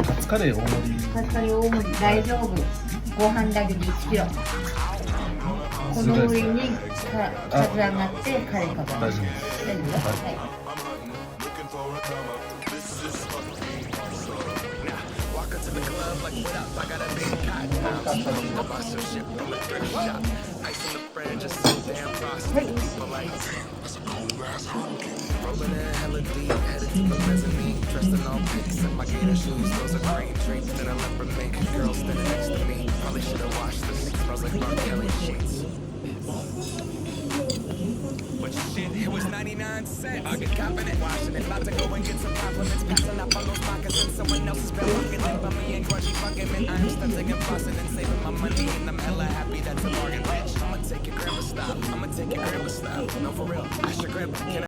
カツカレー大盛り。カツカレー大盛り大丈夫。ご飯だけで1キロ。この上にカツが上がってカレーかかる。大丈夫です。大丈夫。はい。Rolling in hella deep, headed to the mezzanine. Dressed in all pink, set my gator shoes. Those are green drapes in a leopard mink. Girl standing next to me. Probably should have washed this. Smells like R. Kelly sheets. But shit, it was 99 cents. I get confident, washing it. About to go and get some compliments. Passing up on those moccasins. Someone else has been walking in by me and grudgy fucking men. I'm stunting and flossing and saving my money. And I'm hella happy that's a bargain, bitch. I'ma take your grandma style. I'ma take your grandma style. No, for real. I should grab.